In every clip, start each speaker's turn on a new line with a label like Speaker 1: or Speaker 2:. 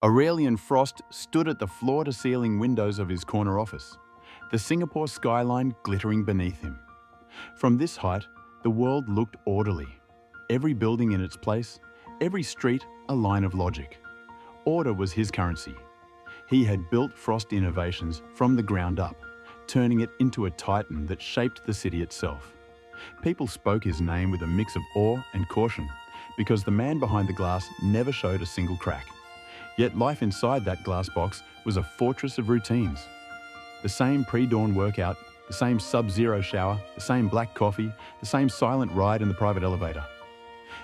Speaker 1: Aurelian Frost stood at the floor-to-ceiling windows of his corner office, the Singapore skyline glittering beneath him. From this height, the world looked orderly. Every building in its place, every street a line of logic. Order was his currency. He had built Frost Innovations from the ground up, turning it into a titan that shaped the city itself. People spoke his name with a mix of awe and caution, because the man behind the glass never showed a single crack. Yet life inside that glass box was a fortress of routines. The same pre-dawn workout, the same sub-zero shower, the same black coffee, the same silent ride in the private elevator.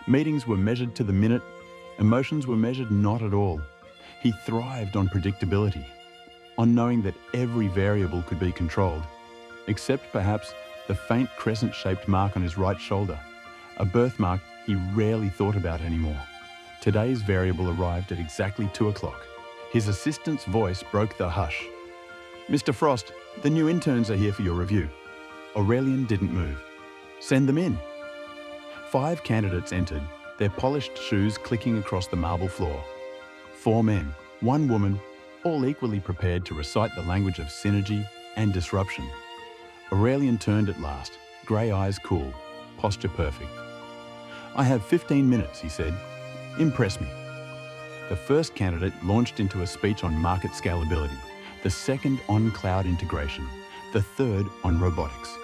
Speaker 1: Meetings were measured to the minute, emotions were measured not at all. He thrived on predictability, on knowing that every variable could be controlled, except perhaps the faint crescent-shaped mark on his right shoulder, a birthmark he rarely thought about anymore. Today's variable arrived at exactly 2 o'clock. His assistant's voice broke the hush. "Mr. Frost, the new interns are here for your review." Aurelian didn't move. "Send them in." 5 candidates entered, their polished shoes clicking across the marble floor. 4 men, 1 woman, all equally prepared to recite the language of synergy and disruption. Aurelian turned at last, grey eyes cool, posture perfect. "I have 15 minutes," he said. "Impress me." The first candidate launched into a speech on market scalability, the second on cloud integration, the third on robotics.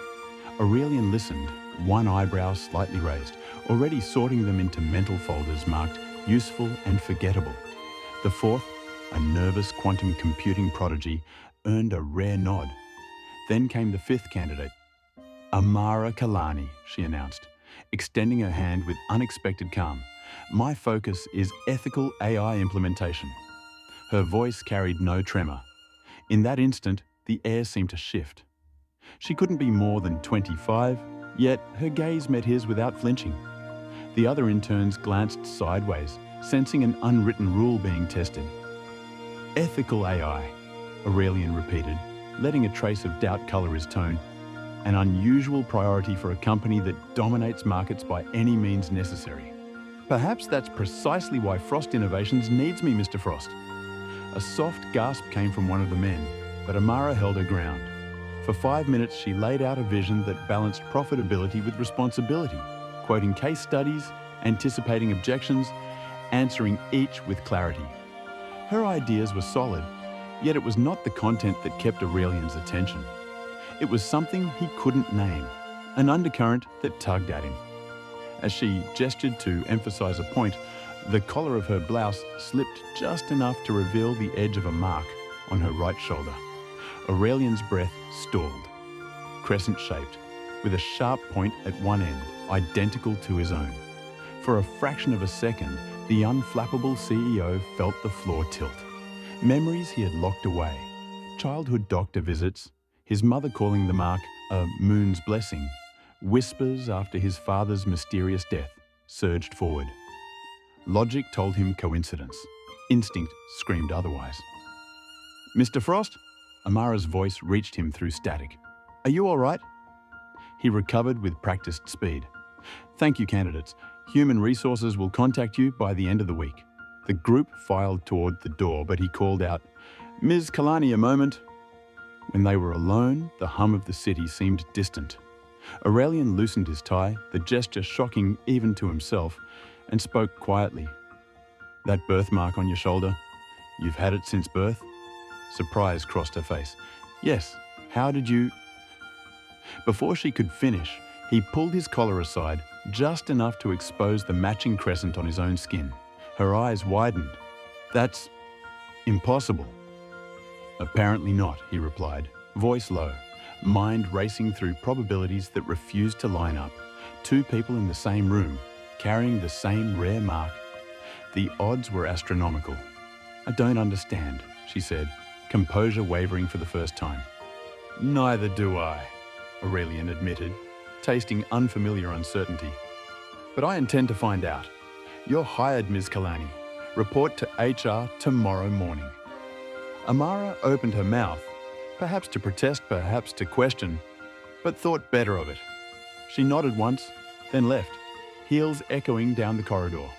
Speaker 1: Aurelian listened, one eyebrow slightly raised, already sorting them into mental folders marked useful and forgettable. The fourth, a nervous quantum computing prodigy, earned a rare nod. Then came the 5th candidate. "Amara Kalani," she announced, extending her hand with unexpected calm. "My focus is ethical AI implementation." Her voice carried no tremor. In that instant, the air seemed to shift. She couldn't be more than 25, yet her gaze met his without flinching. The other interns glanced sideways, sensing an unwritten rule being tested. "Ethical AI," Aurelian repeated, letting a trace of doubt colour his tone. "An unusual priority for a company that dominates markets by any means necessary." "Perhaps that's precisely why Frost Innovations needs me, Mr. Frost." A soft gasp came from one of the men, but Amara held her ground. For 5 minutes, she laid out a vision that balanced profitability with responsibility, quoting case studies, anticipating objections, answering each with clarity. Her ideas were solid, yet it was not the content that kept Aurelian's attention. It was something he couldn't name, an undercurrent that tugged at him. As she gestured to emphasize a point, the collar of her blouse slipped just enough to reveal the edge of a mark on her right shoulder. Aurelian's breath stalled, crescent-shaped, with a sharp point at one end, identical to his own. For a fraction of a second, the unflappable CEO felt the floor tilt. Memories he had locked away, childhood doctor visits, his mother calling the mark a moon's blessing, whispers after his father's mysterious death, surged forward. Logic told him coincidence. Instinct screamed otherwise. "Mr. Frost?" Amara's voice reached him through static. "Are you all right?" He recovered with practiced speed. "Thank you, candidates. Human Resources will contact you by the end of the week." The group filed toward the door, but he called out, "Ms. Kalani, a moment." When they were alone, the hum of the city seemed distant. Aurelian loosened his tie, the gesture shocking even to himself, and spoke quietly. "That birthmark on your shoulder, you've had it since birth?" Surprise crossed her face. "Yes, how did you—" Before she could finish, he pulled his collar aside, just enough to expose the matching crescent on his own skin. Her eyes widened. "That's impossible." "Apparently not," he replied, voice low, mind racing through probabilities that refused to line up. 2 people in the same room, carrying the same rare mark. The odds were astronomical. "I don't understand," she said, composure wavering for the first time. "Neither do I," Aurelian admitted, tasting unfamiliar uncertainty. "But I intend to find out. You're hired, Ms. Kalani. Report to HR tomorrow morning." Amara opened her mouth, perhaps to protest, perhaps to question, but thought better of it. She nodded once, then left, heels echoing down the corridor.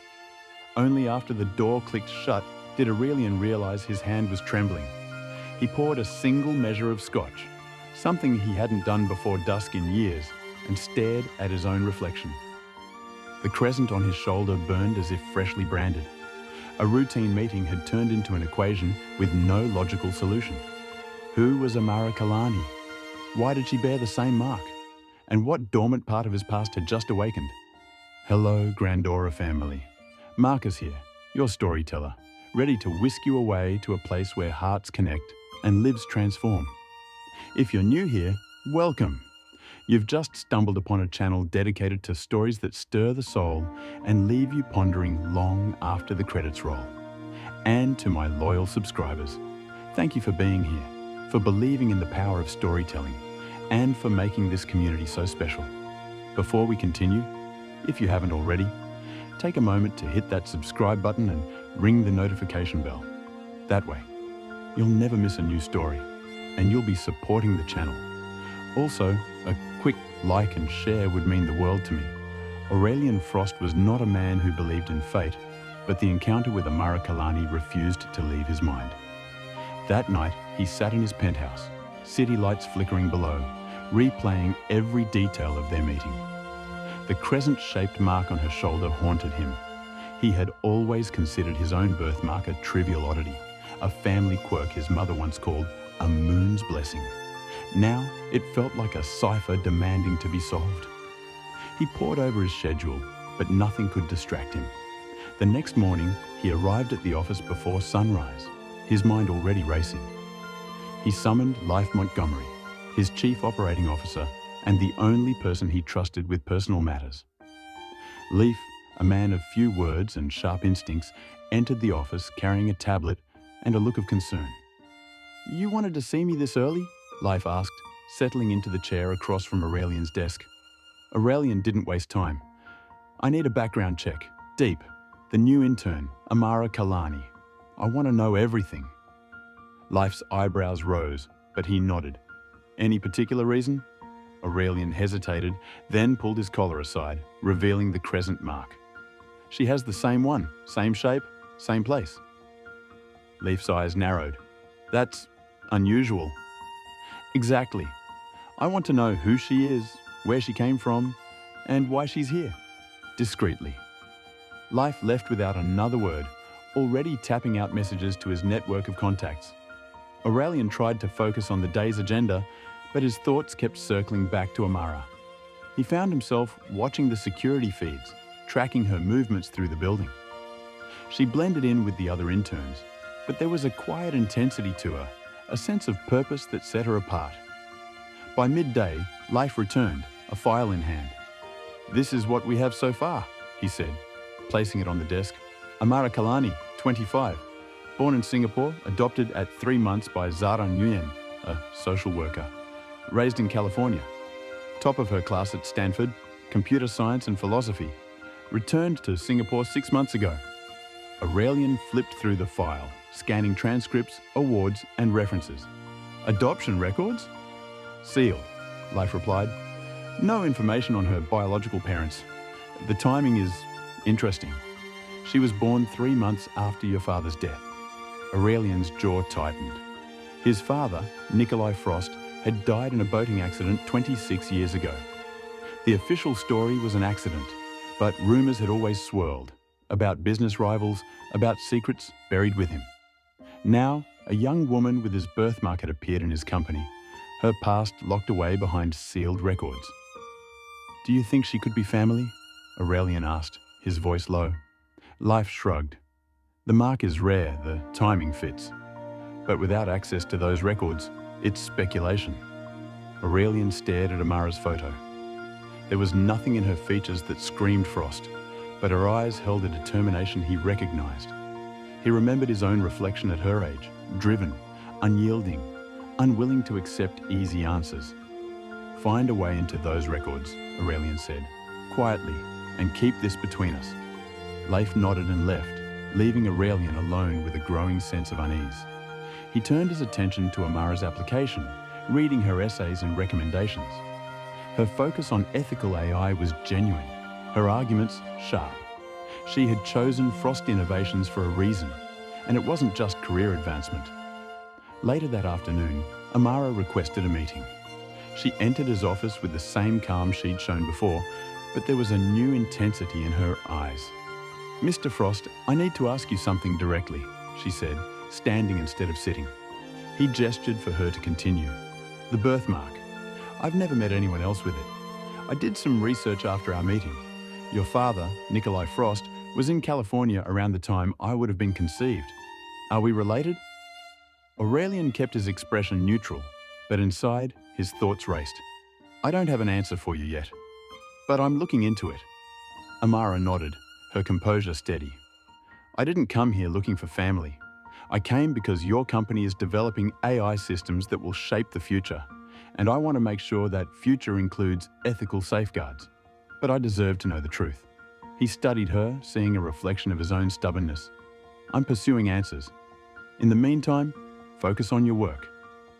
Speaker 1: Only after the door clicked shut did Aurelian realize his hand was trembling. He poured a single measure of scotch, something he hadn't done before dusk in years, and stared at his own reflection. The crescent on his shoulder burned as if freshly branded. A routine meeting had turned into an equation with no logical solution. Who was Amara Kalani? Why did she bear the same mark? And what dormant part of his past had just awakened? Hello, Grandora family. Marcus here, your storyteller, ready to whisk you away to a place where hearts connect and lives transform. If you're new here, welcome. You've just stumbled upon a channel dedicated to stories that stir the soul and leave you pondering long after the credits roll. And to my loyal subscribers, thank you for being here, for believing in the power of storytelling, and for making this community so special. Before we continue, if you haven't already, take a moment to hit that subscribe button and ring the notification bell. That way, you'll never miss a new story, and you'll be supporting the channel. Also, a quick like and share would mean the world to me. Aurelian Frost was not a man who believed in fate, but the encounter with Amara Kalani refused to leave his mind. That night, he sat in his penthouse, city lights flickering below, replaying every detail of their meeting. The crescent-shaped mark on her shoulder haunted him. He had always considered his own birthmark a trivial oddity, a family quirk his mother once called a moon's blessing. Now, it felt like a cipher demanding to be solved. He pored over his schedule, but nothing could distract him. The next morning, he arrived at the office before sunrise, his mind already racing. He summoned Life Montgomery, his chief operating officer, and the only person he trusted with personal matters. Leaf, a man of few words and sharp instincts, entered the office carrying a tablet and a look of concern. "You wanted to see me this early?" Life asked, settling into the chair across from Aurelian's desk. Aurelian didn't waste time. "I need a background check. Deep. The new intern, Amara Kalani. I want to know everything." Life's eyebrows rose, but he nodded. "Any particular reason?" Aurelian hesitated, then pulled his collar aside, revealing the crescent mark. "She has the same one, same shape, same place." Leaf's eyes narrowed. "That's unusual." "Exactly. I want to know who she is, where she came from, and why she's here." Discreetly. Life left without another word, already tapping out messages to his network of contacts. Aurelian tried to focus on the day's agenda, but his thoughts kept circling back to Amara. He found himself watching the security feeds, tracking her movements through the building. She blended in with the other interns, but there was a quiet intensity to her, a sense of purpose that set her apart. By midday, Life returned, a file in hand. "This is what we have so far," he said, placing it on the desk. "Amara Kalani, 25, born in Singapore, adopted at 3 months by Zara Nguyen, a social worker. Raised in California. Top of her class at Stanford, computer science and philosophy. Returned to Singapore 6 months ago." Aurelian flipped through the file, scanning transcripts, awards, and references. "Adoption records?" "Sealed," Life replied. "No information on her biological parents. The timing is interesting. She was born 3 months after your father's death." Aurelian's jaw tightened. His father, Nikolai Frost, had died in a boating accident 26 years ago. The official story was an accident, but rumours had always swirled, about business rivals, about secrets buried with him. Now, a young woman with his birthmark had appeared in his company, her past locked away behind sealed records. "Do you think she could be family?" Aurelian asked, his voice low. Life shrugged. "The mark is rare, the timing fits. But without access to those records, it's speculation." Aurelian stared at Amara's photo. There was nothing in her features that screamed Frost, but her eyes held a determination he recognized. He remembered his own reflection at her age, driven, unyielding, unwilling to accept easy answers. "Find a way into those records," Aurelian said, quietly, "and keep this between us." Leif nodded and left, leaving Aurelian alone with a growing sense of unease. He turned his attention to Amara's application, reading her essays and recommendations. Her focus on ethical AI was genuine, her arguments sharp. She had chosen Frost Innovations for a reason, And it wasn't just career advancement. Later that afternoon, Amara requested a meeting. She entered his office with the same calm she'd shown before, but there was a new intensity in her eyes. "Mr. Frost, I need to ask you something directly," she said, standing instead of sitting. He gestured for her to continue. "The birthmark. I've never met anyone else with it. I did some research after our meeting. Your father, Nikolai Frost, was in California around the time I would have been conceived. Are we related?" Aurelian kept his expression neutral, but inside, his thoughts raced. "I don't have an answer for you yet, but I'm looking into it." Amara nodded, her composure steady. "I didn't come here looking for family. I came because your company is developing AI systems that will shape the future, and I want to make sure that future includes ethical safeguards. But I deserve to know the truth." He studied her, seeing a reflection of his own stubbornness. "I'm pursuing answers. In the meantime, focus on your work.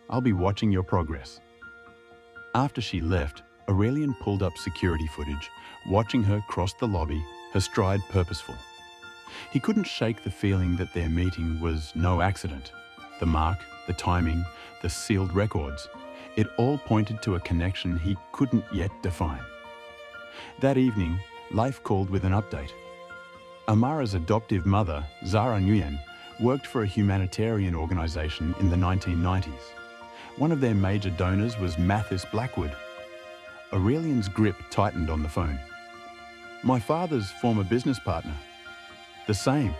Speaker 1: I'll be watching your progress." After she left, Aurelian pulled up security footage, watching her cross the lobby, her stride purposeful. He couldn't shake the feeling that their meeting was no accident. The mark, the timing, the sealed records, it all pointed to a connection he couldn't yet define. That evening, Leif called with an update. Amara's adoptive mother, Zara Nguyen, worked for a humanitarian organization in the 1990s. One of their major donors was Mathis Blackwood. Aurelian's grip tightened on the phone. "My father's former business partner." "The same.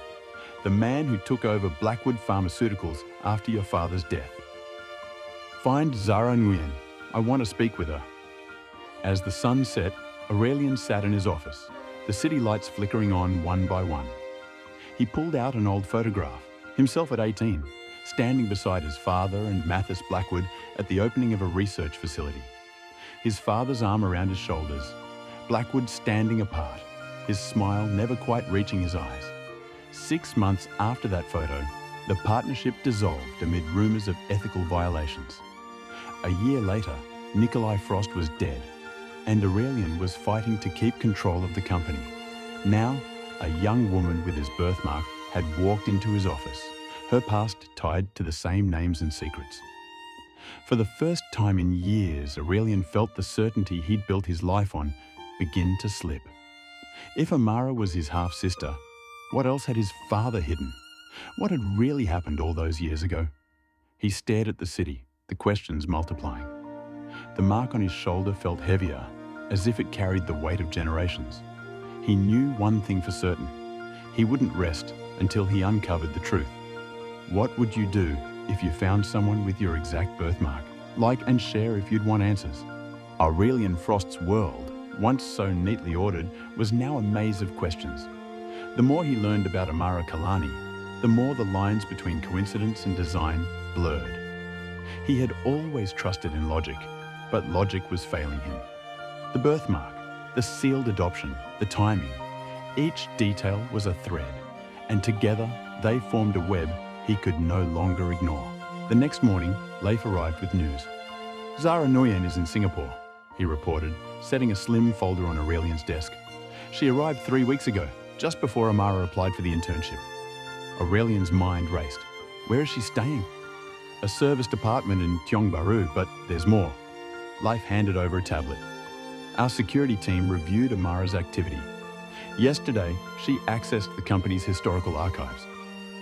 Speaker 1: The man who took over Blackwood Pharmaceuticals after your father's death." "Find Zara Nguyen. I want to speak with her." As the sun set, Aurelian sat in his office, the city lights flickering on one by one. He pulled out an old photograph, himself at 18, standing beside his father and Mathis Blackwood at the opening of a research facility. His father's arm around his shoulders, Blackwood standing apart, his smile never quite reaching his eyes. 6 months after that photo, the partnership dissolved amid rumours of ethical violations. A year later, Nikolai Frost was dead, and Aurelian was fighting to keep control of the company. Now, a young woman with his birthmark had walked into his office, her past tied to the same names and secrets. For the first time in years, Aurelian felt the certainty he'd built his life on begin to slip. If Amara was his half-sister, what else had his father hidden? What had really happened all those years ago? He stared at the city, the questions multiplying. The mark on his shoulder felt heavier, as if it carried the weight of generations. He knew one thing for certain. He wouldn't rest until he uncovered the truth. What would you do if you found someone with your exact birthmark? Like and share if you'd want answers. Aurelian Frost's world, once so neatly ordered, was now a maze of questions. The more he learned about Amara Kalani, the more the lines between coincidence and design blurred. He had always trusted in logic, but logic was failing him. The birthmark, the sealed adoption, the timing, each detail was a thread, and together they formed a web he could no longer ignore. The next morning, Leif arrived with news. "Zara Nguyen is in Singapore," he reported, setting a slim folder on Aurelian's desk. "She arrived 3 weeks ago, just before Amara applied for the internship." Aurelian's mind raced. Where is she staying? A service apartment in Tiong Bahru, but there's more. Leif handed over a tablet. Our security team reviewed Amara's activity. Yesterday, she accessed the company's historical archives.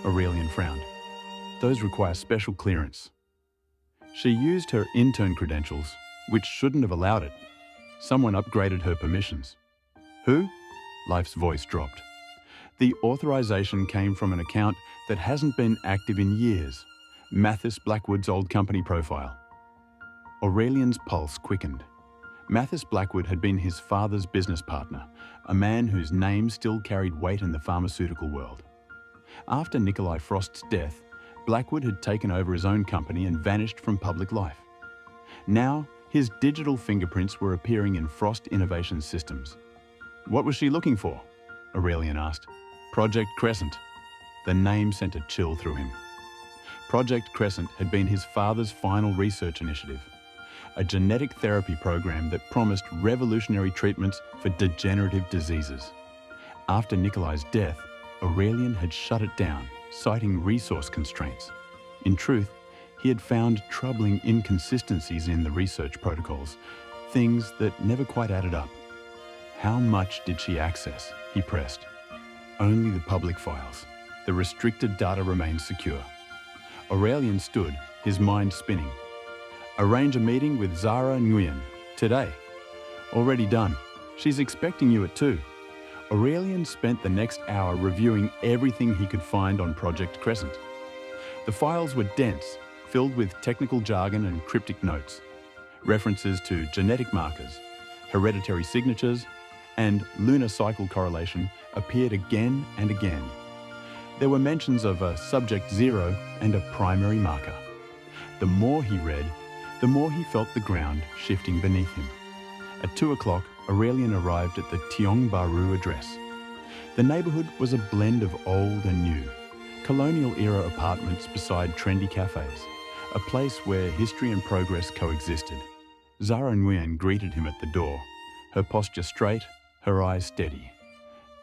Speaker 1: Aurelian frowned. Those require special clearance. She used her intern credentials, which shouldn't have allowed it. Someone upgraded her permissions. Who? Leif's voice dropped. The authorization came from an account that hasn't been active in years. Mathis Blackwood's old company profile. Aurelian's pulse quickened. Mathis Blackwood had been his father's business partner, a man whose name still carried weight in the pharmaceutical world. After Nikolai Frost's death, Blackwood had taken over his own company and vanished from public life. Now, his digital fingerprints were appearing in Frost Innovation Systems. What was she looking for? Aurelian asked. Project Crescent. The name sent a chill through him. Project Crescent had been his father's final research initiative, a genetic therapy program that promised revolutionary treatments for degenerative diseases. After Nikolai's death, Aurelian had shut it down, citing resource constraints. In truth, he had found troubling inconsistencies in the research protocols, things that never quite added up. How much did she access? He pressed. Only the public files. The restricted data remained secure. Aurelian stood, his mind spinning. Arrange a meeting with Zara Nguyen today. Already done. She's expecting you at 2. Aurelian spent the next hour reviewing everything he could find on Project Crescent. The files were dense, filled with technical jargon and cryptic notes. References to genetic markers, hereditary signatures, and lunar cycle correlation appeared again and again. There were mentions of a subject 0 and a primary marker. The more he read, the more he felt the ground shifting beneath him. At 2 o'clock, Aurelian arrived at the Tiong Bahru address. The neighbourhood was a blend of old and new, colonial-era apartments beside trendy cafes, a place where history and progress coexisted. Zara Nguyen greeted him at the door, her posture straight, her eyes steady.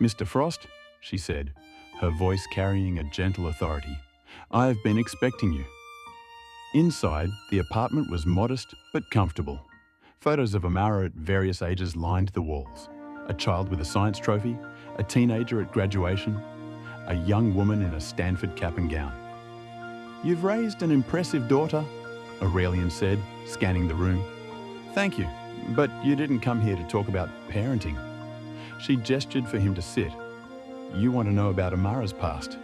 Speaker 1: "Mr. Frost," she said, her voice carrying a gentle authority, "I have been expecting you." Inside, the apartment was modest but comfortable. Photos of Amara at various ages lined the walls. A child with a science trophy, a teenager at graduation, a young woman in a Stanford cap and gown. "You've raised an impressive daughter," Aurelian said, scanning the room. "Thank you, but you didn't come here to talk about parenting." She gestured for him to sit. "You want to know about Amara's past?"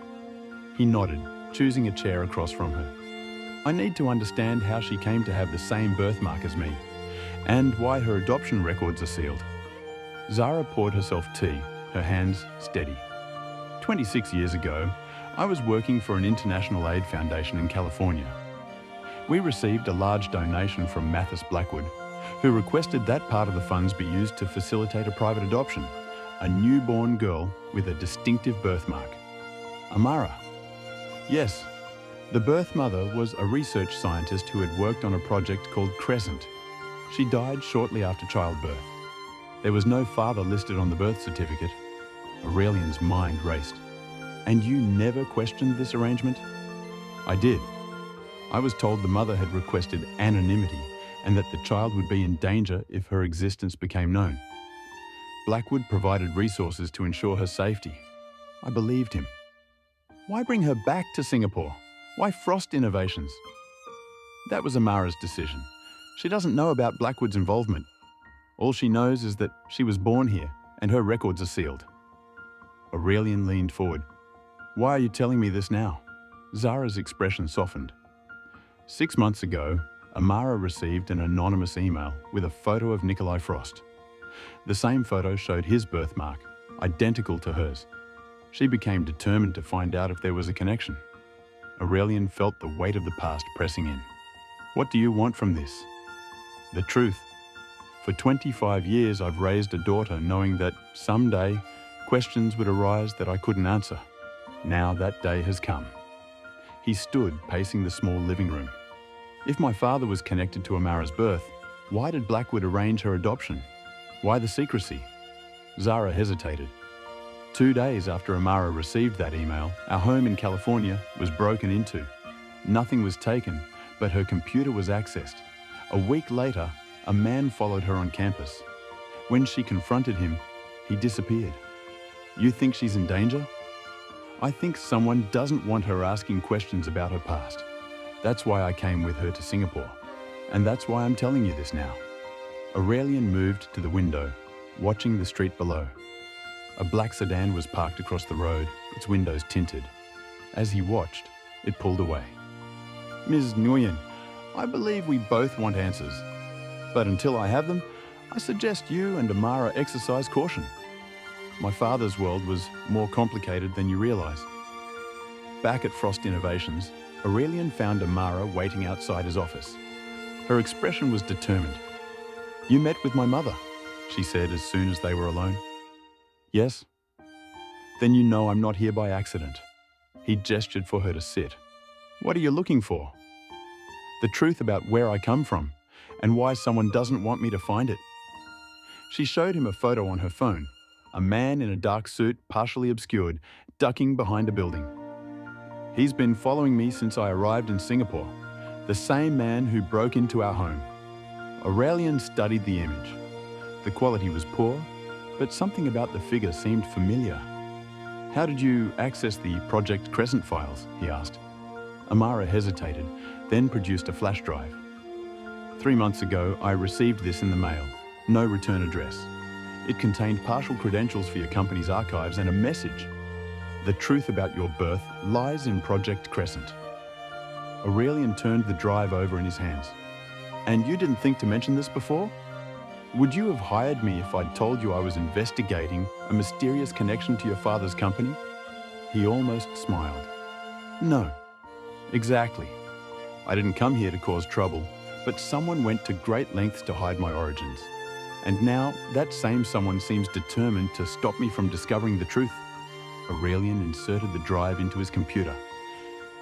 Speaker 1: He nodded, choosing a chair across from her. "I need to understand how she came to have the same birthmark as me, and why her adoption records are sealed." Zara poured herself tea, her hands steady. 26 years ago, I was working for an international aid foundation in California. We received a large donation from Mathis Blackwood, who requested that part of the funds be used to facilitate a private adoption, a newborn girl with a distinctive birthmark. Amara. Yes, the birth mother was a research scientist who had worked on a project called Crescent. She died shortly after childbirth. There was no father listed on the birth certificate. Aurelian's mind raced. "And you never questioned this arrangement?" "I did. I was told the mother had requested anonymity and that the child would be in danger if her existence became known. Blackwood provided resources to ensure her safety. I believed him." "Why bring her back to Singapore? Why Frost Innovations?" "That was Amara's decision. She doesn't know about Blackwood's involvement. All she knows is that she was born here and her records are sealed." Aurelian leaned forward. "Why are you telling me this now?" Zara's expression softened. 6 months ago, Amara received an anonymous email with a photo of Nikolai Frost. The same photo showed his birthmark, identical to hers. She became determined to find out if there was a connection. Aurelian felt the weight of the past pressing in. "What do you want from this?" "The truth. For 25 years I've raised a daughter knowing that someday questions would arise that I couldn't answer. Now that day has come." He stood pacing the small living room. If my father was connected to Amara's birth, why did Blackwood arrange her adoption? Why the secrecy? Zara hesitated. 2 days after Amara received that email, our home in California was broken into. Nothing was taken, but her computer was accessed. A week later, a man followed her on campus. When she confronted him, he disappeared. "You think she's in danger?" "I think someone doesn't want her asking questions about her past. That's why I came with her to Singapore. And that's why I'm telling you this now." Aurelian moved to the window, watching the street below. A black sedan was parked across the road, its windows tinted. As he watched, it pulled away. "Ms. Nguyen, I believe we both want answers. But until I have them, I suggest you and Amara exercise caution. My father's world was more complicated than you realize." Back at Frost Innovations, Aurelian found Amara waiting outside his office. Her expression was determined. "You met with my mother," she said as soon as they were alone. "Yes." "Then you know I'm not here by accident." He gestured for her to sit. "What are you looking for?" "The truth about where I come from and why someone doesn't want me to find it." She showed him a photo on her phone, a man in a dark suit, partially obscured, ducking behind a building. He's been following me since I arrived in Singapore. The same man who broke into our home. Aurelian studied the image. The quality was poor, but something about the figure seemed familiar. How did you access the Project Crescent files? He asked. Amara hesitated, then produced a flash drive. 3 months ago, I received this in the mail. No return address. It contained partial credentials for your company's archives and a message. The truth about your birth lies in Project Crescent. Aurelian turned the drive over in his hands. And you didn't think to mention this before? Would you have hired me if I'd told you I was investigating a mysterious connection to your father's company? He almost smiled. No, exactly. I didn't come here to cause trouble, but someone went to great lengths to hide my origins. And now that same someone seems determined to stop me from discovering the truth. Aurelian inserted the drive into his computer.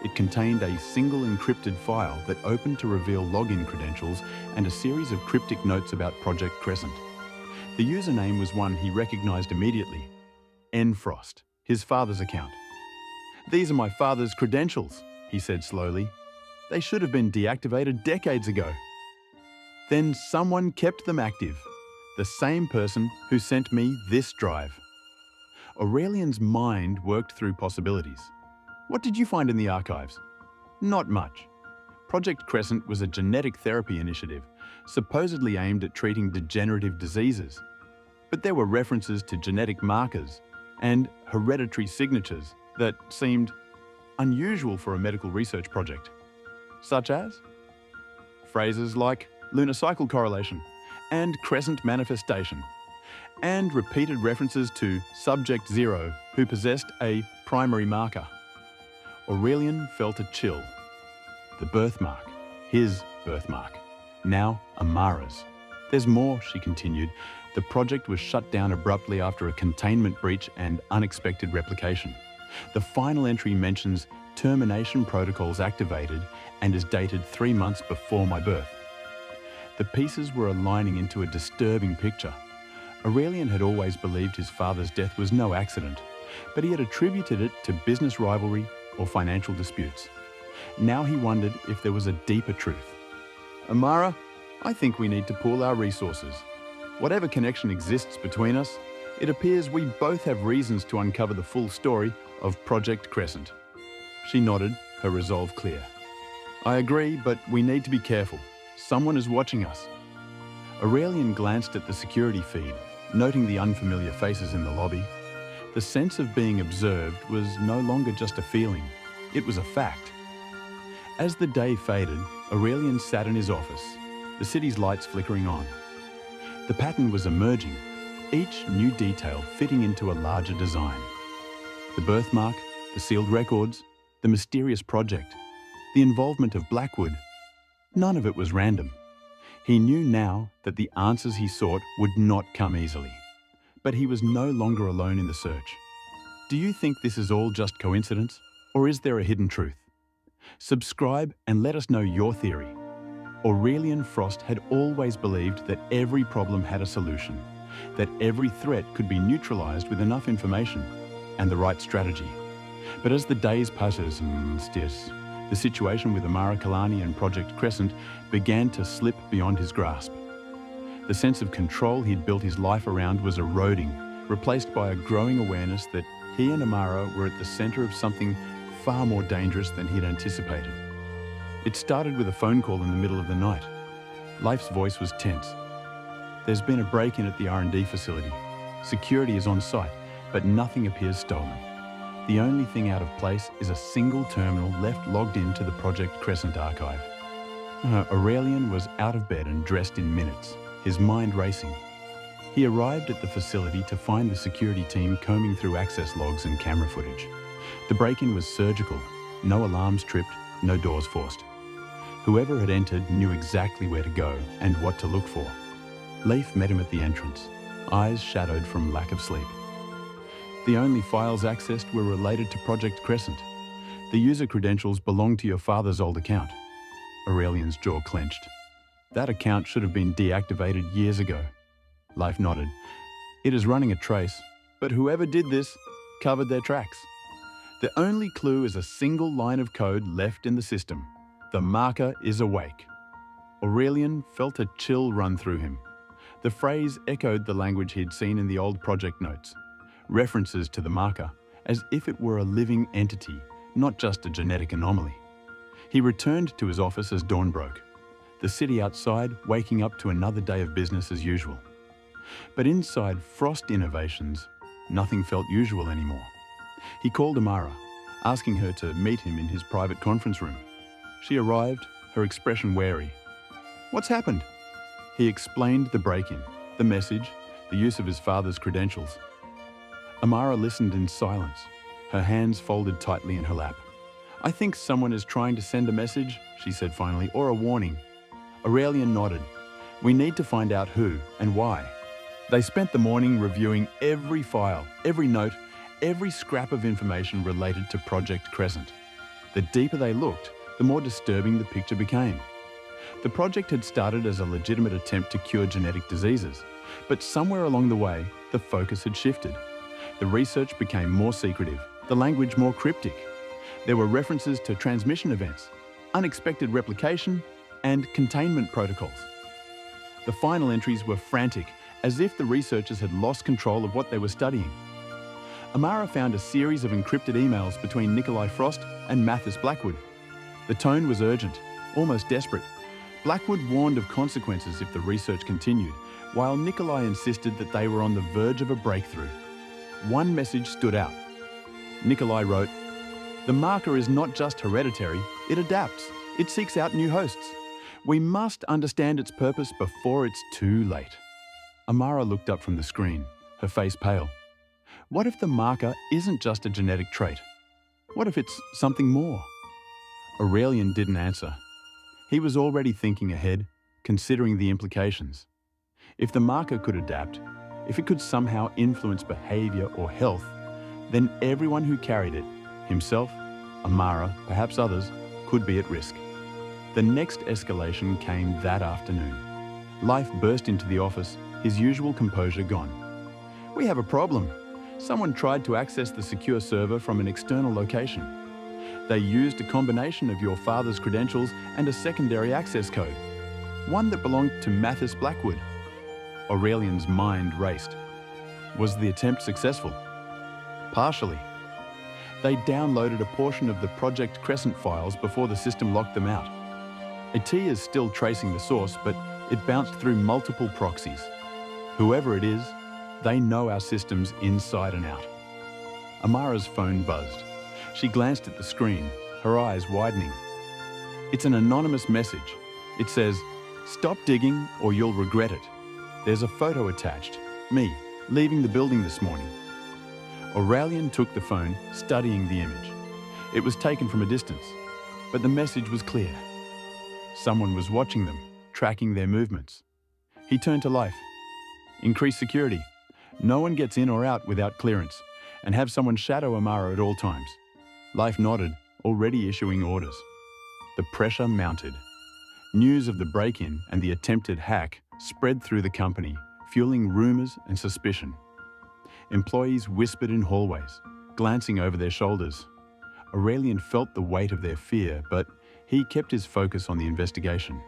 Speaker 1: It contained a single encrypted file that opened to reveal login credentials and a series of cryptic notes about Project Crescent. The username was one he recognized immediately. N. Frost, his father's account. These are my father's credentials, he said slowly. They should have been deactivated decades ago. Then someone kept them active. The same person who sent me this drive. Aurelian's mind worked through possibilities. What did you find in the archives? Not much. Project Crescent was a genetic therapy initiative, supposedly aimed at treating degenerative diseases. But there were references to genetic markers and hereditary signatures that seemed unusual for a medical research project. Such as? Phrases like lunar cycle correlation and crescent manifestation, and repeated references to Subject Zero, who possessed a primary marker. Aurelian felt a chill. The birthmark, his birthmark, now Amara's. There's more, she continued. The project was shut down abruptly after a containment breach and unexpected replication. The final entry mentions termination protocols activated and is dated 3 months before my birth. The pieces were aligning into a disturbing picture. Aurelian had always believed his father's death was no accident, but he had attributed it to business rivalry or financial disputes. Now he wondered if there was a deeper truth. Amara, I think we need to pool our resources. Whatever connection exists between us, it appears we both have reasons to uncover the full story of Project Crescent. She nodded, her resolve clear. I agree, but we need to be careful. Someone is watching us. Aurelian glanced at the security feed, noting the unfamiliar faces in the lobby. The sense of being observed was no longer just a feeling, it was a fact. As the day faded, Aurelian sat in his office, the city's lights flickering on. The pattern was emerging, each new detail fitting into a larger design. The birthmark, the sealed records, the mysterious project, the involvement of Blackwood. None of it was random. He knew now that the answers he sought would not come easily. But he was no longer alone in the search. Do you think this is all just coincidence, or is there a hidden truth? Subscribe and let us know your theory. Aurelian Frost had always believed that every problem had a solution, that every threat could be neutralized with enough information and the right strategy. But as the days passed, the situation with Amara Kalani and Project Crescent began to slip beyond his grasp. The sense of control he'd built his life around was eroding, replaced by a growing awareness that he and Amara were at the center of something far more dangerous than he'd anticipated. It started with a phone call in the middle of the night. Leif's voice was tense. There's been a break-in at the R&D facility. Security is on site, but nothing appears stolen. The only thing out of place is a single terminal left logged into the Project Crescent archive. Aurelian was out of bed and dressed in minutes, his mind racing. He arrived at the facility to find the security team combing through access logs and camera footage. The break-in was surgical, no alarms tripped, no doors forced. Whoever had entered knew exactly where to go and what to look for. Leif met him at the entrance, eyes shadowed from lack of sleep. The only files accessed were related to Project Crescent. The user credentials belonged to your father's old account. Aurelian's jaw clenched. That account should have been deactivated years ago. Leif nodded. It is running a trace, but whoever did this covered their tracks. The only clue is a single line of code left in the system. The marker is awake. Aurelian felt a chill run through him. The phrase echoed the language he'd seen in the old project notes, references to the marker, as if it were a living entity, not just a genetic anomaly. He returned to his office as dawn broke, the city outside waking up to another day of business as usual. But inside Frost Innovations, nothing felt usual anymore. He called Amara, asking her to meet him in his private conference room. She arrived, her expression wary. "What's happened?" He explained the break-in, the message, the use of his father's credentials. Amara listened in silence, her hands folded tightly in her lap. "I think someone is trying to send a message," she said finally, "or a warning." Aurelian nodded. "We need to find out who and why." They spent the morning reviewing every file, every note, every scrap of information related to Project Crescent. The deeper they looked, the more disturbing the picture became. The project had started as a legitimate attempt to cure genetic diseases, but somewhere along the way, the focus had shifted. The research became more secretive, the language more cryptic. There were references to transmission events, unexpected replication, and containment protocols. The final entries were frantic, as if the researchers had lost control of what they were studying. Amara found a series of encrypted emails between Nikolai Frost and Mathis Blackwood. The tone was urgent, almost desperate. Blackwood warned of consequences if the research continued, while Nikolai insisted that they were on the verge of a breakthrough. One message stood out. Nikolai wrote, "The marker is not just hereditary, it adapts. It seeks out new hosts. We must understand its purpose before it's too late." Amara looked up from the screen, her face pale. What if the marker isn't just a genetic trait? What if it's something more? Aurelian didn't answer. He was already thinking ahead, considering the implications. If the marker could adapt, if it could somehow influence behavior or health, then everyone who carried it, himself, Amara, perhaps others, could be at risk. The next escalation came that afternoon. Life burst into the office, his usual composure gone. "We have a problem. Someone tried to access the secure server from an external location. They used a combination of your father's credentials and a secondary access code, one that belonged to Mathis Blackwood." Aurelian's mind raced. Was the attempt successful? Partially. They downloaded a portion of the Project Crescent files before the system locked them out. IT is still tracing the source, but it bounced through multiple proxies. Whoever it is, they know our systems inside and out. Amara's phone buzzed. She glanced at the screen, her eyes widening. It's an anonymous message. It says, "Stop digging or you'll regret it." There's a photo attached, me, leaving the building this morning. Aurelian took the phone, studying the image. It was taken from a distance, but the message was clear. Someone was watching them, tracking their movements. He turned to life. "Increase security. No one gets in or out without clearance, and have someone shadow Amara at all times." Life nodded, already issuing orders. The pressure mounted. News of the break-in and the attempted hack spread through the company, fueling rumors and suspicion. Employees whispered in hallways, glancing over their shoulders. Aurelian felt the weight of their fear, but he kept his focus on the investigation.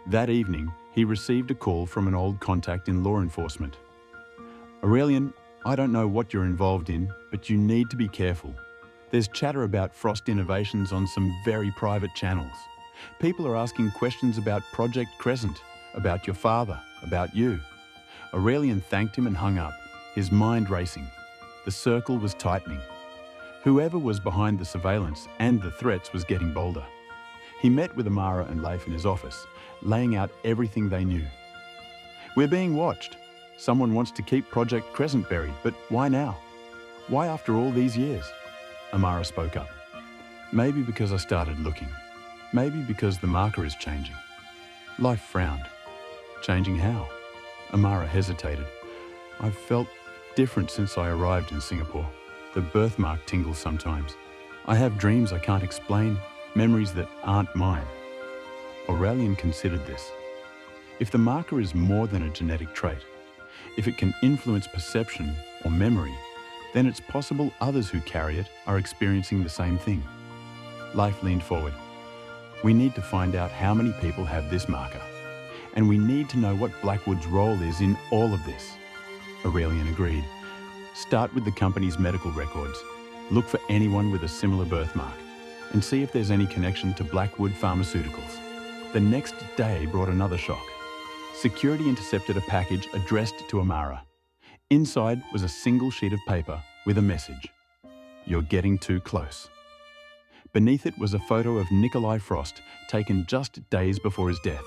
Speaker 1: That evening, he received a call from an old contact in law enforcement. "Aurelian, I don't know what you're involved in, but you need to be careful. There's chatter about Frost Innovations on some very private channels. People are asking questions about Project Crescent, about your father, about you." Aurelian thanked him and hung up, his mind racing. The circle was tightening. Whoever was behind the surveillance and the threats was getting bolder. He met with Amara and Leif in his office, laying out everything they knew. "We're being watched. Someone wants to keep Project Crescent buried, but why now? Why after all these years?" Amara spoke up. "Maybe because I started looking. Maybe because the marker is changing." Life frowned. "Changing how?" Amara hesitated. "I've felt different since I arrived in Singapore. The birthmark tingles sometimes. I have dreams I can't explain, memories that aren't mine." Aurelian considered this. If the marker is more than a genetic trait, if it can influence perception or memory, then it's possible others who carry it are experiencing the same thing. Life leaned forward. We need to find out how many people have this marker, and we need to know what Blackwood's role is in all of this. Aurelian agreed. Start with the company's medical records. Look for anyone with a similar birthmark and see if there's any connection to Blackwood Pharmaceuticals. The next day brought another shock. Security intercepted a package addressed to Amara. Inside was a single sheet of paper with a message. You're getting too close. Beneath it was a photo of Nikolai Frost taken just days before his death.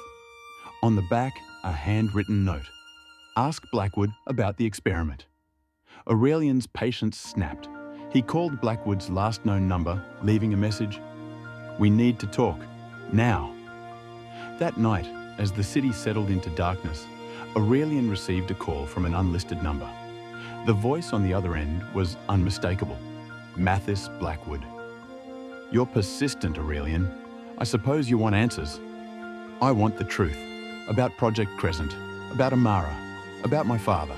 Speaker 1: On the back, a handwritten note. Ask Blackwood about the experiment. Aurelian's patience snapped. He called Blackwood's last known number, leaving a message. We need to talk. Now. That night, as the city settled into darkness, Aurelian received a call from an unlisted number. The voice on the other end was unmistakable. Mathis Blackwood. You're persistent, Aurelian. I suppose you want answers. I want the truth. About Project Crescent. About Amara. About my father.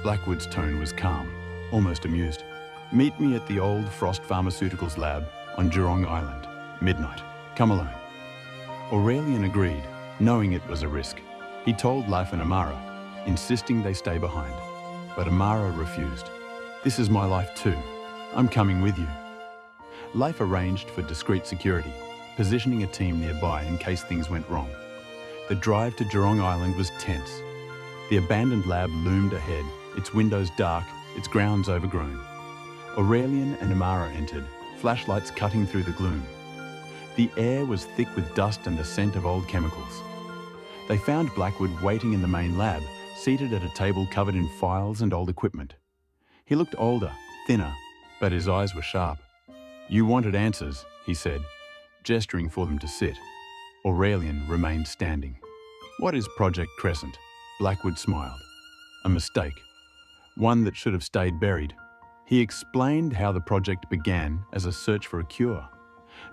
Speaker 1: Blackwood's tone was calm, almost amused. Meet me at the old Frost Pharmaceuticals lab on Jurong Island. Midnight. Come alone. Aurelian agreed, knowing it was a risk. He told Life and Amara, insisting they stay behind. But Amara refused. This is my life too. I'm coming with you. Life arranged for discreet security, positioning a team nearby in case things went wrong. The drive to Jurong Island was tense. The abandoned lab loomed ahead, its windows dark, its grounds overgrown. Aurelian and Amara entered, flashlights cutting through the gloom. The air was thick with dust and the scent of old chemicals. They found Blackwood waiting in the main lab, seated at a table covered in files and old equipment. He looked older, thinner, but his eyes were sharp. You wanted answers, he said, gesturing for them to sit. Aurelian remained standing. What is Project Crescent? Blackwood smiled. A mistake. One that should have stayed buried. He explained how the project began as a search for a cure,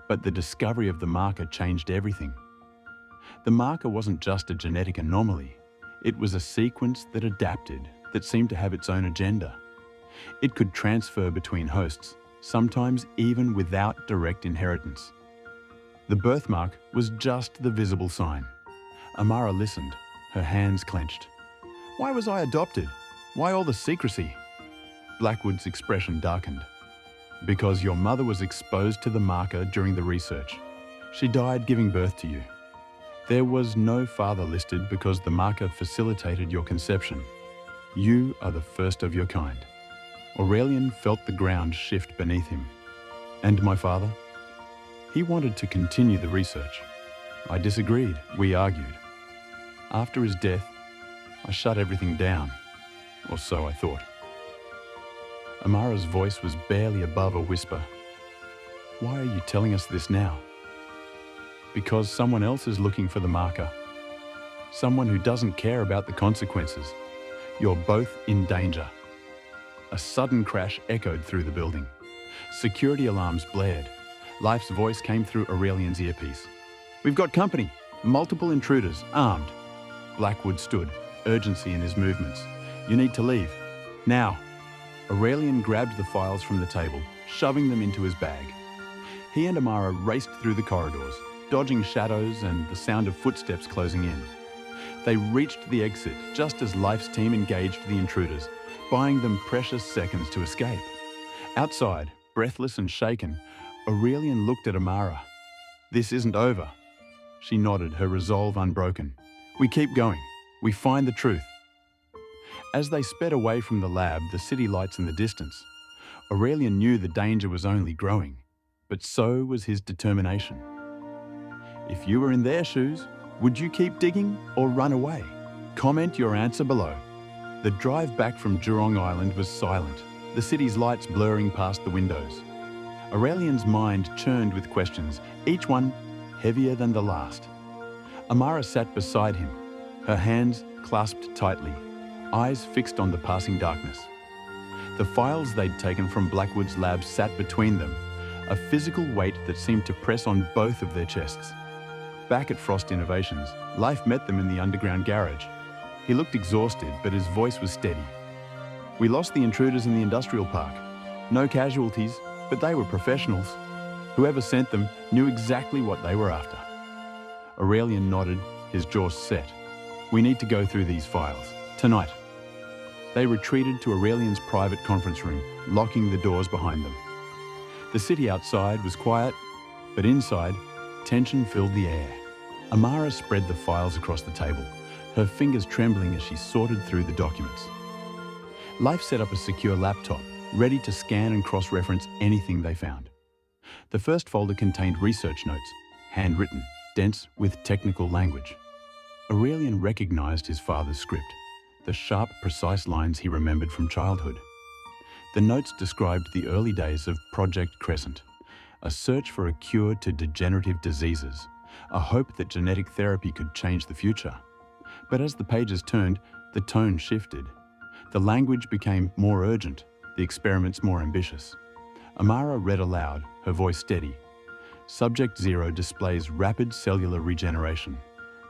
Speaker 1: but the discovery of the marker changed everything. The marker wasn't just a genetic anomaly. It was a sequence that adapted, that seemed to have its own agenda. It could transfer between hosts, sometimes even without direct inheritance. The birthmark was just the visible sign. Amara listened, her hands clenched. Why was I adopted? Why all the secrecy? Blackwood's expression darkened. Because your mother was exposed to the marker during the research. She died giving birth to you. There was no father listed because the marker facilitated your conception. You are the first of your kind. Aurelian felt the ground shift beneath him. And my father? He wanted to continue the research. I disagreed. We argued. After his death, I shut everything down. Or so I thought. Amara's voice was barely above a whisper. Why are you telling us this now? Because someone else is looking for the marker. Someone who doesn't care about the consequences. You're both in danger. A sudden crash echoed through the building. Security alarms blared. Life's voice came through Aurelian's earpiece. We've got company. Multiple intruders, armed. Blackwood stood, urgency in his movements. You need to leave. Now. Aurelian grabbed the files from the table, shoving them into his bag. He and Amara raced through the corridors, dodging shadows and the sound of footsteps closing in. They reached the exit just as Life's team engaged the intruders, buying them precious seconds to escape. Outside, breathless and shaken, Aurelian looked at Amara. This isn't over. She nodded, her resolve unbroken. We keep going. We find the truth. As they sped away from the lab, the city lights in the distance, Aurelian knew the danger was only growing, but so was his determination. If you were in their shoes, would you keep digging or run away? Comment your answer below. The drive back from Jurong Island was silent, the city's lights blurring past the windows. Aurelian's mind churned with questions, each one heavier than the last. Amara sat beside him, her hands clasped tightly, eyes fixed on the passing darkness. The files they'd taken from Blackwood's lab sat between them, a physical weight that seemed to press on both of their chests. Back at Frost Innovations, Life met them in the underground garage. He looked exhausted, but his voice was steady. We lost the intruders in the industrial park. No casualties, but they were professionals. Whoever sent them knew exactly what they were after. Aurelian nodded, his jaw set. We need to go through these files, tonight. They retreated to Aurelian's private conference room, locking the doors behind them. The city outside was quiet, but inside, tension filled the air. Amara spread the files across the table, her fingers trembling as she sorted through the documents. Life set up a secure laptop, ready to scan and cross-reference anything they found. The first folder contained research notes, handwritten, dense with technical language. Aurelian recognized his father's script, the sharp, precise lines he remembered from childhood. The notes described the early days of Project Crescent, a search for a cure to degenerative diseases, a hope that genetic therapy could change the future. But as the pages turned, the tone shifted. The language became more urgent, the experiments more ambitious. Amara read aloud, her voice steady. Subject 0 displays rapid cellular regeneration.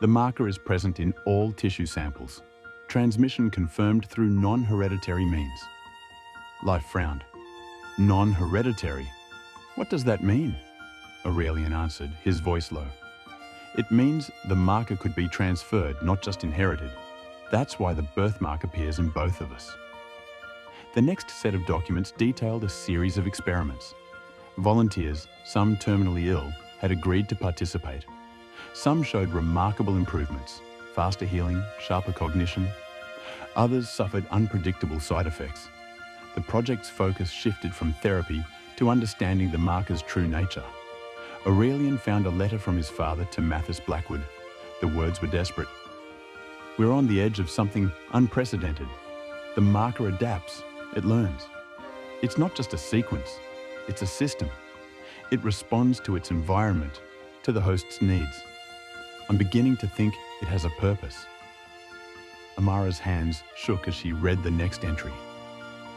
Speaker 1: The marker is present in all tissue samples. Transmission confirmed through non-hereditary means. Life frowned. Non-hereditary? What does that mean? Aurelian answered, his voice low. It means the marker could be transferred, not just inherited. That's why the birthmark appears in both of us. The next set of documents detailed a series of experiments. Volunteers, some terminally ill, had agreed to participate. Some showed remarkable improvements, faster healing, sharper cognition. Others suffered unpredictable side effects. The project's focus shifted from therapy to understanding the marker's true nature. Aurelian found a letter from his father to Mathis Blackwood. The words were desperate. We're on the edge of something unprecedented. The marker adapts, it learns. It's not just a sequence, it's a system. It responds to its environment, to the host's needs. I'm beginning to think it has a purpose. Amara's hands shook as she read the next entry.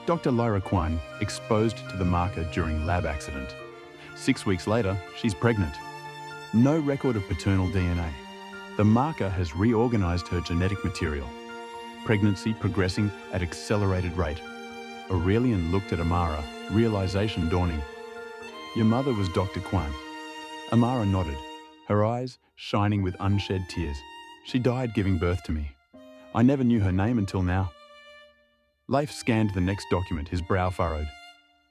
Speaker 1: Dr. Lyra Kwan exposed to the marker during lab accident. 6 weeks later, she's pregnant. No record of paternal DNA. The marker has reorganized her genetic material. Pregnancy progressing at accelerated rate. Aurelian looked at Amara, realization dawning. Your mother was Dr. Kwan. Amara nodded, her eyes shining with unshed tears. She died giving birth to me. I never knew her name until now. Leif scanned the next document, his brow furrowed.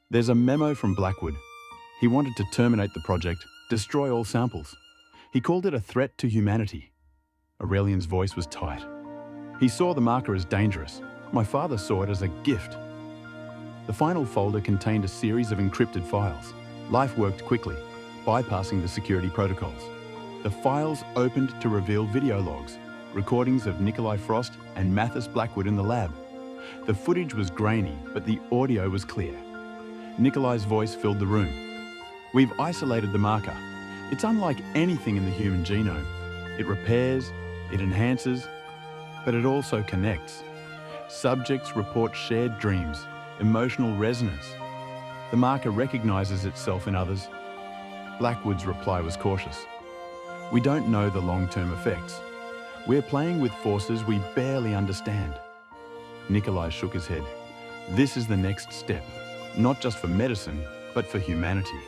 Speaker 1: There's a memo from Blackwood. He wanted to terminate the project, destroy all samples. He called it a threat to humanity. Aurelian's voice was tight. He saw the marker as dangerous. My father saw it as a gift. The final folder contained a series of encrypted files. Life worked quickly, bypassing the security protocols. The files opened to reveal video logs, recordings of Nikolai Frost and Mathis Blackwood in the lab. The footage was grainy, but the audio was clear. Nikolai's voice filled the room. We've isolated the marker. It's unlike anything in the human genome. It repairs, it enhances, but it also connects. Subjects report shared dreams, emotional resonance. The marker recognizes itself in others. Blackwood's reply was cautious. We don't know the long-term effects. We're playing with forces we barely understand. Nikolai shook his head. This is the next step, not just for medicine, but for humanity.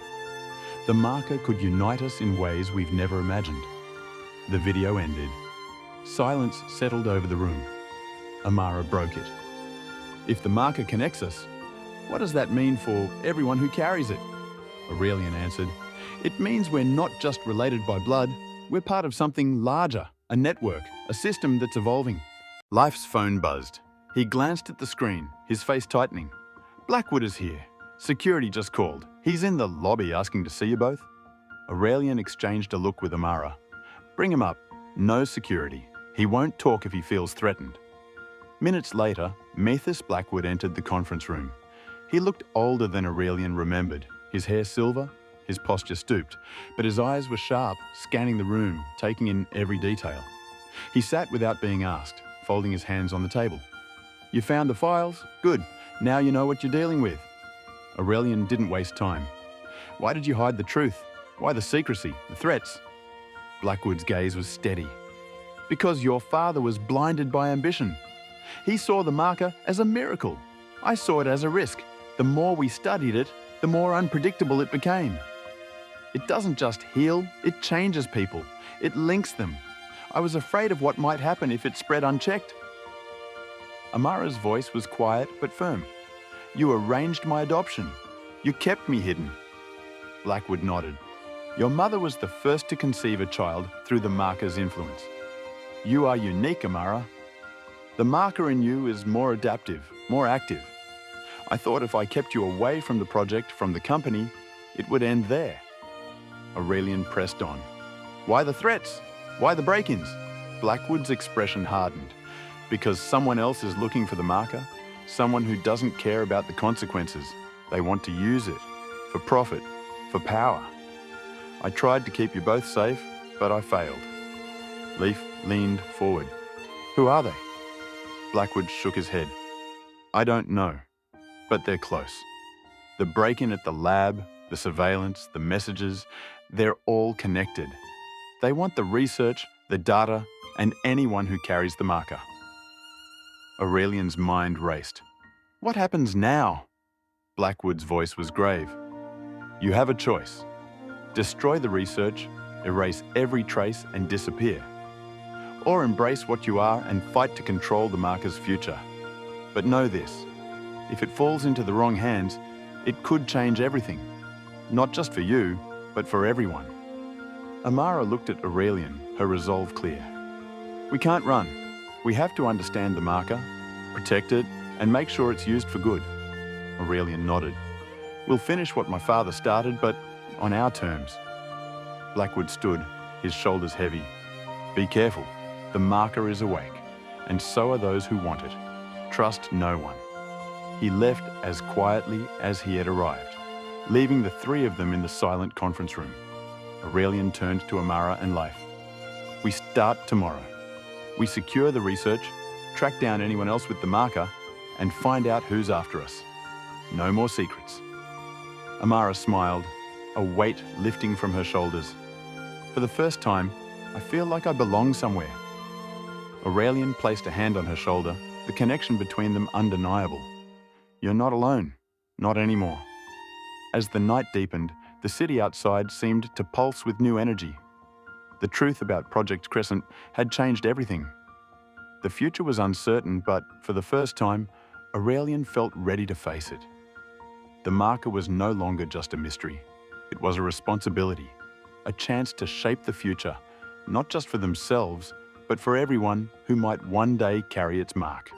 Speaker 1: The marker could unite us in ways we've never imagined. The video ended. Silence settled over the room. Amara broke it. If the marker connects us, what does that mean for everyone who carries it? Aurelian answered, it means we're not just related by blood, we're part of something larger, a network, a system that's evolving. Life's phone buzzed. He glanced at the screen, his face tightening. Blackwood is here. Security just called. He's in the lobby asking to see you both. Aurelian exchanged a look with Amara. Bring him up. No security. He won't talk if he feels threatened. Minutes later, Mathis Blackwood entered the conference room. He looked older than Aurelian remembered, his hair silver, his posture stooped, but his eyes were sharp, scanning the room, taking in every detail. He sat without being asked, folding his hands on the table. You found the files? Good. Now you know what you're dealing with. Aurelian didn't waste time. Why did you hide the truth? Why the secrecy, the threats? Blackwood's gaze was steady. Because your father was blinded by ambition. He saw the marker as a miracle, I saw it as a risk. The more we studied it, the more unpredictable it became. It doesn't just heal, it changes people. It links them. I was afraid of what might happen if it spread unchecked. Amara's voice was quiet but firm. You arranged my adoption. You kept me hidden. Blackwood nodded. Your mother was the first to conceive a child through the marker's influence. You are unique, Amara. The marker in you is more adaptive, more active. I thought if I kept you away from the project, from the company, it would end there. Aurelian pressed on. Why the threats? Why the break-ins? Blackwood's expression hardened. Because someone else is looking for the marker, someone who doesn't care about the consequences. They want to use it, for profit, for power. I tried to keep you both safe, but I failed. Leaf leaned forward. Who are they? Blackwood shook his head. I don't know, but they're close. The break-in at the lab, the surveillance, the messages, they're all connected. They want the research, the data, and anyone who carries the marker. Aurelian's mind raced. What happens now? Blackwood's voice was grave. You have a choice. Destroy the research, erase every trace and disappear. Or embrace what you are and fight to control the marker's future. But know this, if it falls into the wrong hands, it could change everything. Not just for you, but for everyone. Amara looked at Aurelian, her resolve clear. We can't run. We have to understand the marker, protect it, and make sure it's used for good. Aurelian nodded. We'll finish what my father started, but on our terms. Blackwood stood, his shoulders heavy. Be careful. The marker is awake, and so are those who want it. Trust no one. He left as quietly as he had arrived, leaving the three of them in the silent conference room. Aurelian turned to Amara and Leif. We start tomorrow. We secure the research, track down anyone else with the marker, and find out who's after us. No more secrets. Amara smiled, a weight lifting from her shoulders. For the first time, I feel like I belong somewhere. Aurelian placed a hand on her shoulder, the connection between them undeniable. You're not alone, not anymore. As the night deepened, the city outside seemed to pulse with new energy. The truth about Project Crescent had changed everything. The future was uncertain, but for the first time, Aurelian felt ready to face it. The marker was no longer just a mystery. It was a responsibility, a chance to shape the future, not just for themselves, but for everyone who might one day carry its mark.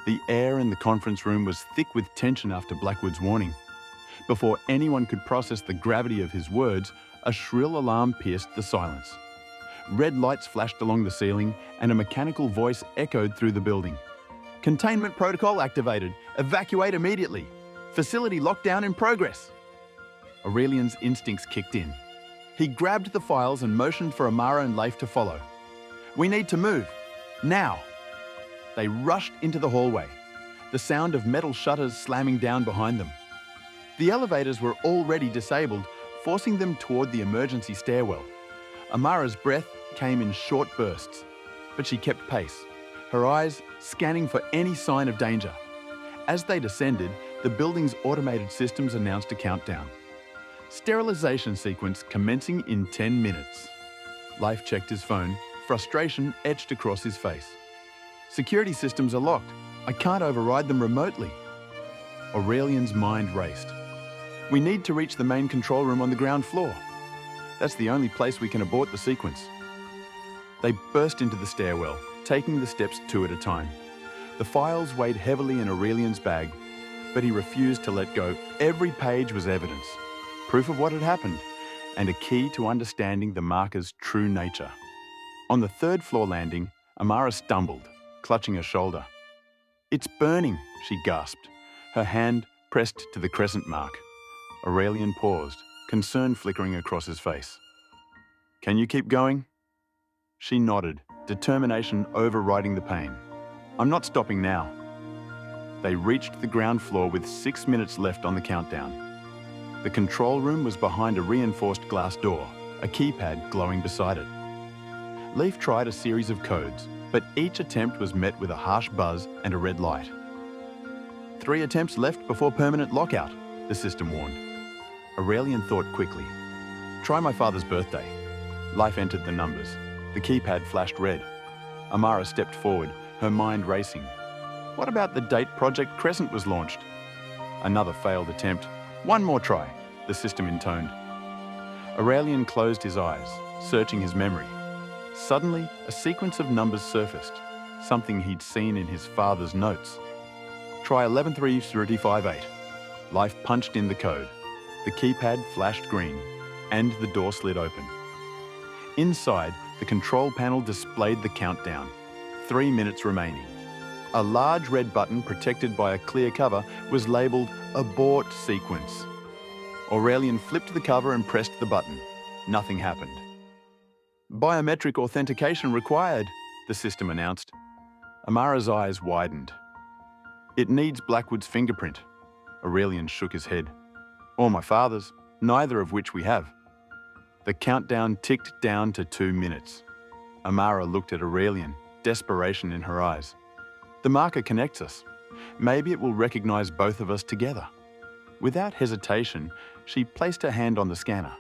Speaker 1: The air in the conference room was thick with tension after Blackwood's warning. Before anyone could process the gravity of his words, a shrill alarm pierced the silence. Red lights flashed along the ceiling, and a mechanical voice echoed through the building. Containment protocol activated. Evacuate immediately. Facility lockdown in progress. Aurelian's instincts kicked in. He grabbed the files and motioned for Amara and Leif to follow. We need to move. Now. They rushed into the hallway, the sound of metal shutters slamming down behind them. The elevators were already disabled, forcing them toward the emergency stairwell. Amara's breath came in short bursts, but she kept pace, her eyes scanning for any sign of danger. As they descended, the building's automated systems announced a countdown. Sterilization sequence commencing in 10 minutes. Leif checked his phone, frustration etched across his face. Security systems are locked. I can't override them remotely. Aurelian's mind raced. We need to reach the main control room on the ground floor. That's the only place we can abort the sequence. They burst into the stairwell, taking the steps two at a time. The files weighed heavily in Aurelian's bag, but he refused to let go. Every page was evidence, proof of what had happened, and a key to understanding the marker's true nature. On the third floor landing, Amara stumbled, clutching her shoulder. It's burning, she gasped, her hand pressed to the crescent mark. Aurelian paused, concern flickering across his face. Can you keep going? She nodded, determination overriding the pain. I'm not stopping now. They reached the ground floor with 6 minutes left on the countdown. The control room was behind a reinforced glass door, a keypad glowing beside it. Leif tried a series of codes, but each attempt was met with a harsh buzz and a red light. 3 attempts left before permanent lockout, the system warned. Aurelian thought quickly. Try my father's birthday. Life entered the numbers. The keypad flashed red. Amara stepped forward, her mind racing. What about the date Project Crescent was launched? Another failed attempt. One more try, the system intoned. Aurelian closed his eyes, searching his memory. Suddenly, a sequence of numbers surfaced, something he'd seen in his father's notes. Try 113358. Life punched in the code. The keypad flashed green, and the door slid open. Inside, the control panel displayed the countdown. 3 minutes remaining. A large red button protected by a clear cover was labelled Abort Sequence. Aurelian flipped the cover and pressed the button. Nothing happened. Biometric authentication required, the system announced. Amara's eyes widened. It needs Blackwood's fingerprint. Aurelian shook his head. Or my father's, neither of which we have. The countdown ticked down to 2 minutes. Amara looked at Aurelian, desperation in her eyes. The marker connects us. Maybe it will recognize both of us together. Without hesitation, she placed her hand on the scanner.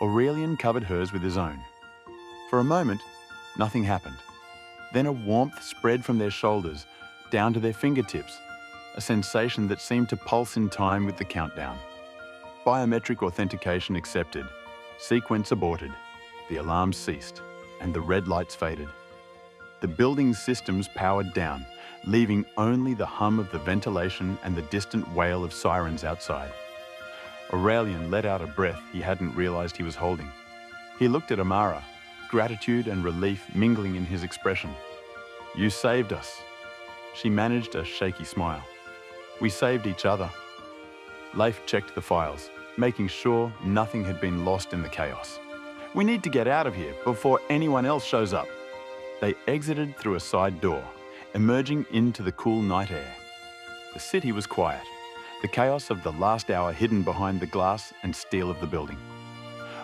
Speaker 1: Aurelian covered hers with his own. For a moment, nothing happened. Then a warmth spread from their shoulders, down to their fingertips, a sensation that seemed to pulse in time with the countdown. Biometric authentication accepted. Sequence aborted. The alarms ceased, and the red lights faded. The building's systems powered down, leaving only the hum of the ventilation and the distant wail of sirens outside. Aurelian let out a breath he hadn't realized he was holding. He looked at Amara, gratitude and relief mingling in his expression. You saved us. She managed a shaky smile. We saved each other. Leif checked the files, making sure nothing had been lost in the chaos. We need to get out of here before anyone else shows up. They exited through a side door, emerging into the cool night air. The city was quiet, the chaos of the last hour hidden behind the glass and steel of the building.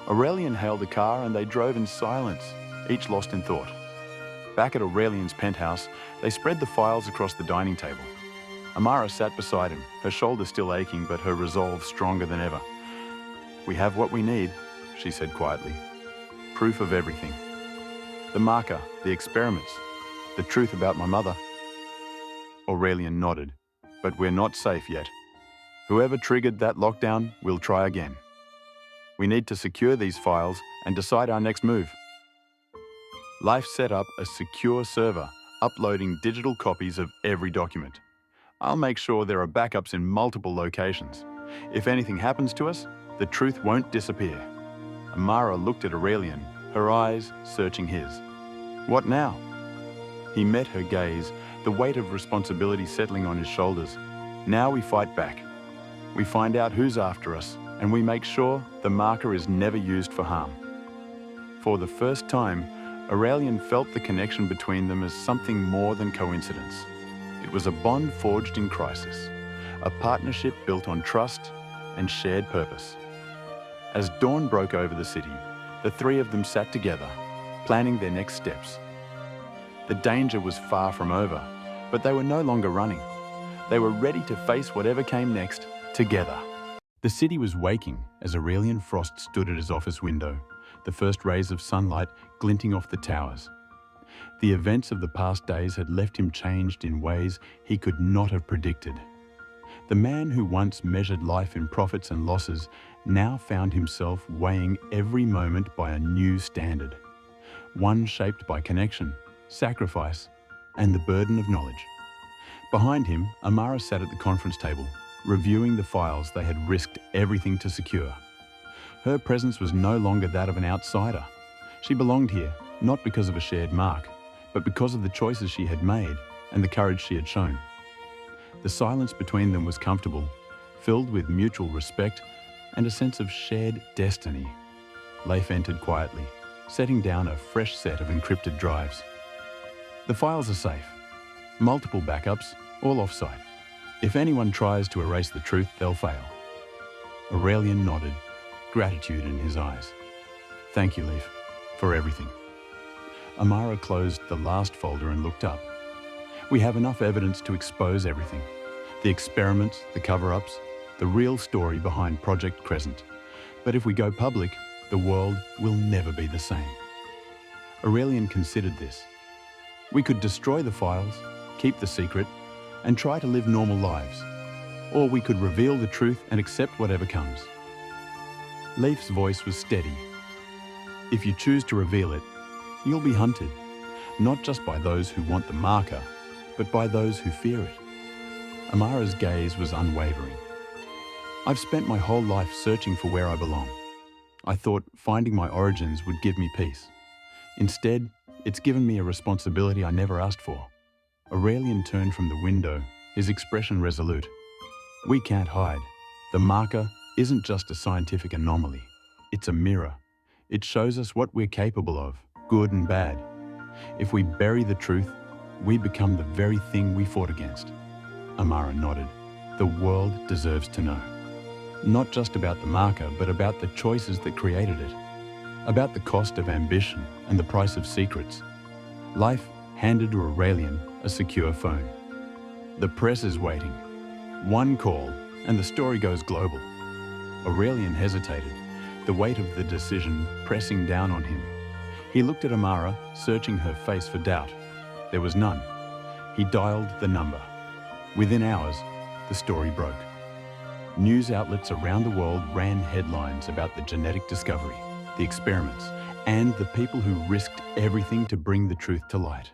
Speaker 1: Aurelian hailed a car and they drove in silence, each lost in thought. Back at Aurelian's penthouse, they spread the files across the dining table. Amara sat beside him, her shoulder still aching but her resolve stronger than ever. We have what we need, she said quietly. Proof of everything. The marker, the experiments, the truth about my mother. Aurelian nodded, but we're not safe yet. Whoever triggered that lockdown will try again. We need to secure these files and decide our next move. Life set up a secure server, uploading digital copies of every document. I'll make sure there are backups in multiple locations. If anything happens to us, the truth won't disappear. Amara looked at Aurelian, her eyes searching his. What now? He met her gaze, the weight of responsibility settling on his shoulders. Now we fight back. We find out who's after us, and we make sure the marker is never used for harm. For the first time, Aurelian felt the connection between them as something more than coincidence. It was a bond forged in crisis, a partnership built on trust and shared purpose. As dawn broke over the city, the three of them sat together, planning their next steps. The danger was far from over, but they were no longer running. They were ready to face whatever came next, together. The city was waking as Aurelian Frost stood at his office window, the first rays of sunlight glinting off the towers. The events of the past days had left him changed in ways he could not have predicted. The man who once measured life in profits and losses now found himself weighing every moment by a new standard, one shaped by connection, sacrifice, and the burden of knowledge. Behind him, Amara sat at the conference table, reviewing the files they had risked everything to secure. Her presence was no longer that of an outsider. She belonged here, not because of a shared mark, but because of the choices she had made and the courage she had shown. The silence between them was comfortable, filled with mutual respect and a sense of shared destiny. Leif entered quietly, setting down a fresh set of encrypted drives. The files are safe. Multiple backups, all offsite. If anyone tries to erase the truth, they'll fail. Aurelian nodded, gratitude in his eyes. Thank you, Leif, for everything. Amara closed the last folder and looked up. We have enough evidence to expose everything. The experiments, the cover-ups, the real story behind Project Crescent. But if we go public, the world will never be the same. Aurelian considered this. We could destroy the files, keep the secret, and try to live normal lives. Or we could reveal the truth and accept whatever comes. Leif's voice was steady. If you choose to reveal it, you'll be hunted, not just by those who want the marker, but by those who fear it. Amara's gaze was unwavering. I've spent my whole life searching for where I belong. I thought finding my origins would give me peace. Instead, it's given me a responsibility I never asked for. Aurelian turned from the window, his expression resolute. We can't hide. The marker isn't just a scientific anomaly. It's a mirror. It shows us what we're capable of, good and bad. If we bury the truth, we become the very thing we fought against. Amara nodded. The world deserves to know. Not just about the marker, but about the choices that created it. About the cost of ambition and the price of secrets. Life handed to Aurelian a secure phone. The press is waiting. One call, and the story goes global. Aurelian hesitated, the weight of the decision pressing down on him. He looked at Amara, searching her face for doubt. There was none. He dialed the number. Within hours, the story broke. News outlets around the world ran headlines about the genetic discovery, the experiments, and the people who risked everything to bring the truth to light.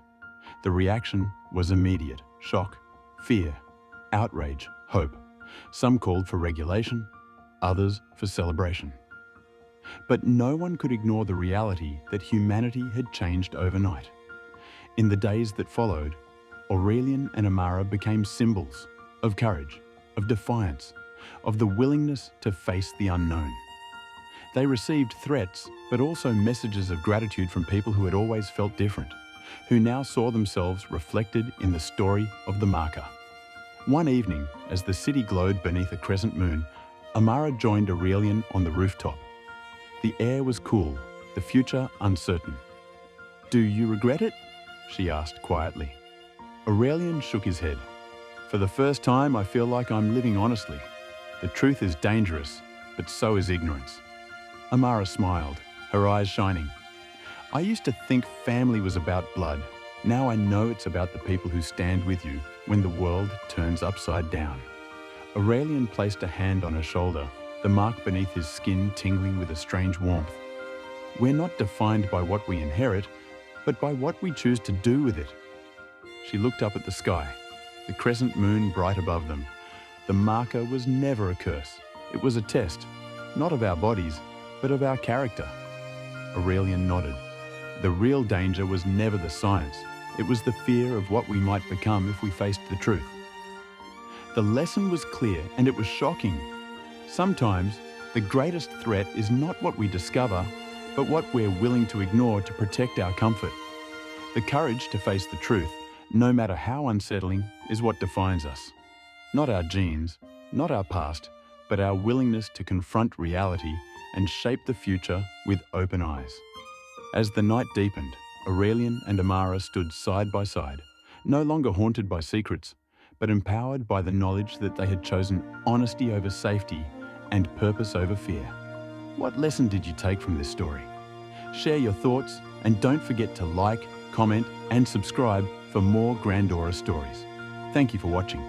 Speaker 1: The reaction was immediate: shock, fear, outrage, hope. Some called for regulation, others for celebration. But no one could ignore the reality that humanity had changed overnight. In the days that followed, Aurelian and Amara became symbols of courage, of defiance, of the willingness to face the unknown. They received threats, but also messages of gratitude from people who had always felt different, who now saw themselves reflected in the story of the marker. One evening, as the city glowed beneath a crescent moon, Amara joined Aurelian on the rooftop. The air was cool, the future uncertain. "Do you regret it?" she asked quietly. Aurelian shook his head. "For the first time, I feel like I'm living honestly. The truth is dangerous, but so is ignorance." Amara smiled, her eyes shining. "I used to think family was about blood. Now I know it's about the people who stand with you when the world turns upside down." Aurelian placed a hand on her shoulder, the mark beneath his skin tingling with a strange warmth. "We're not defined by what we inherit, but by what we choose to do with it." She looked up at the sky, the crescent moon bright above them. The marker was never a curse. It was a test, not of our bodies, but of our character. Aurelian nodded. The real danger was never the science. It was the fear of what we might become if we faced the truth. The lesson was clear, and it was shocking. Sometimes, the greatest threat is not what we discover, but what we're willing to ignore to protect our comfort. The courage to face the truth, no matter how unsettling, is what defines us. Not our genes, not our past, but our willingness to confront reality and shape the future with open eyes. As the night deepened, Aurelian and Amara stood side by side, no longer haunted by secrets, but empowered by the knowledge that they had chosen honesty over safety and purpose over fear. What lesson did you take from this story? Share your thoughts, and don't forget to like, comment, and subscribe for more Grandora stories. Thank you for watching.